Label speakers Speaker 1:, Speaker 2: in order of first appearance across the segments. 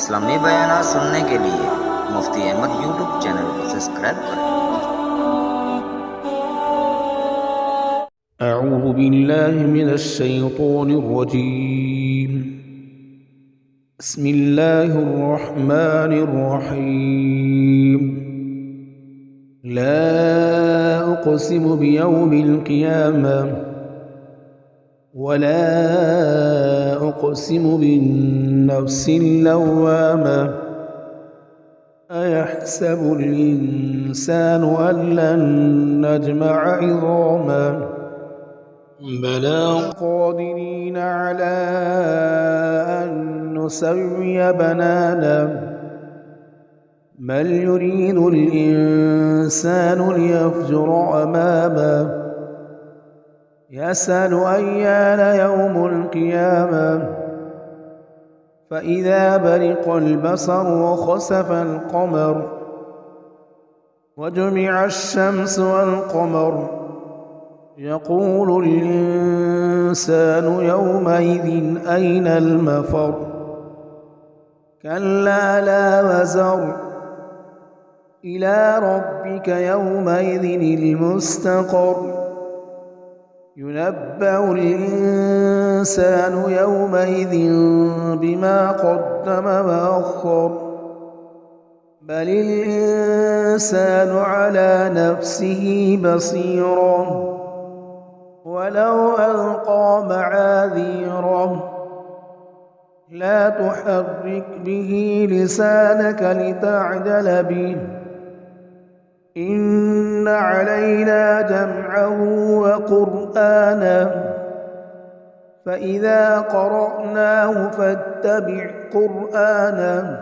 Speaker 1: इस्लामी बयान सुनने के लिए मुफ्ती अहमद यूट्यूब चैनल को सब्सक्राइब करें।
Speaker 2: أعوذ بالله من الشيطان الرجيم. بسم الله الرحمن الرحيم. لا أقسم بيوم القيامة ولا أقسم بالنفس اللوامة أيحسب الإنسان أن لن نجمع عظامه بلى قادرين على أن نسوي بنانا بل يريد الإنسان ليفجر أمامه يسأل أيان يوم القيامة فإذا برق البصر وخسف القمر وجمع الشمس والقمر يقول الإنسان يومئذ أين المفر كلا لا وزر إلى ربك يومئذ المستقر ينبأ الإنسان يومئذ بما قدم وأخر بل الإنسان على نفسه بصيرا ولو ألقى معاذيره لا تحرك به لسانك لتعجل به إن علينا جمعه وقرآنه فإذا قرأناه فاتبع قرآنه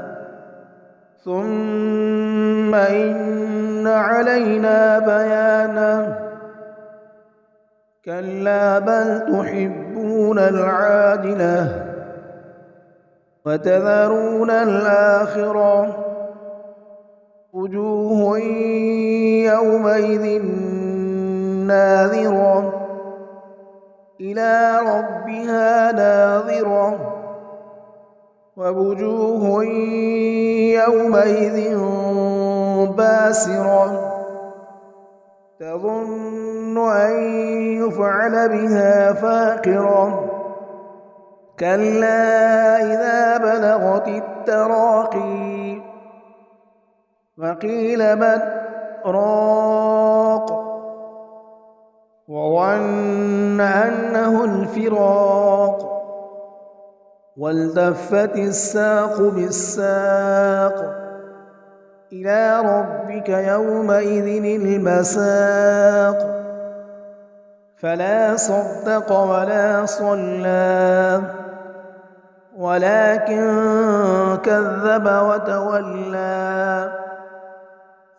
Speaker 2: ثم إن علينا بيانه كلا بل تحبون العاجلة وتذرون الآخرة وجوه يومئذ ناذرة إلى ربها ناظرة ووجوه يومئذ باسرة تظن أن يفعل بها فاقرة كلا إذا بلغت التراقي وقيل من راق وظن أنه الفراق والتفت الساق بالساق إلى ربك يومئذ المساق فلا صدق ولا صلى ولكن كذب وتولى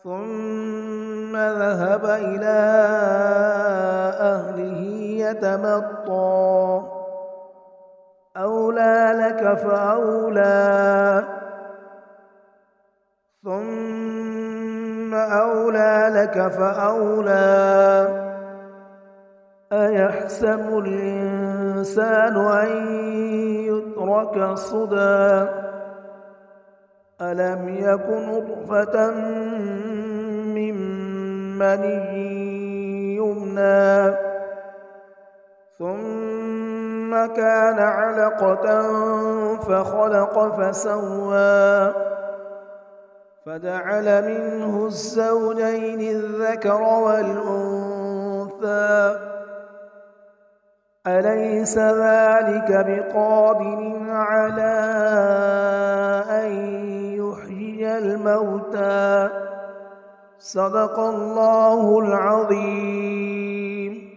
Speaker 2: ثم ذهب إلى أهله يتمطى أولى لك فأولى ثم أولى لك فأولى أيحسب الإنسان أن يترك صدى ألم يكن نطفة من مني يمنى ثم كان علقة فخلق فسوى فجعل منه الزوجين الذكر والأنثى أليس ذلك بقادر على أن يحيي الموتى صدق الله العظيم.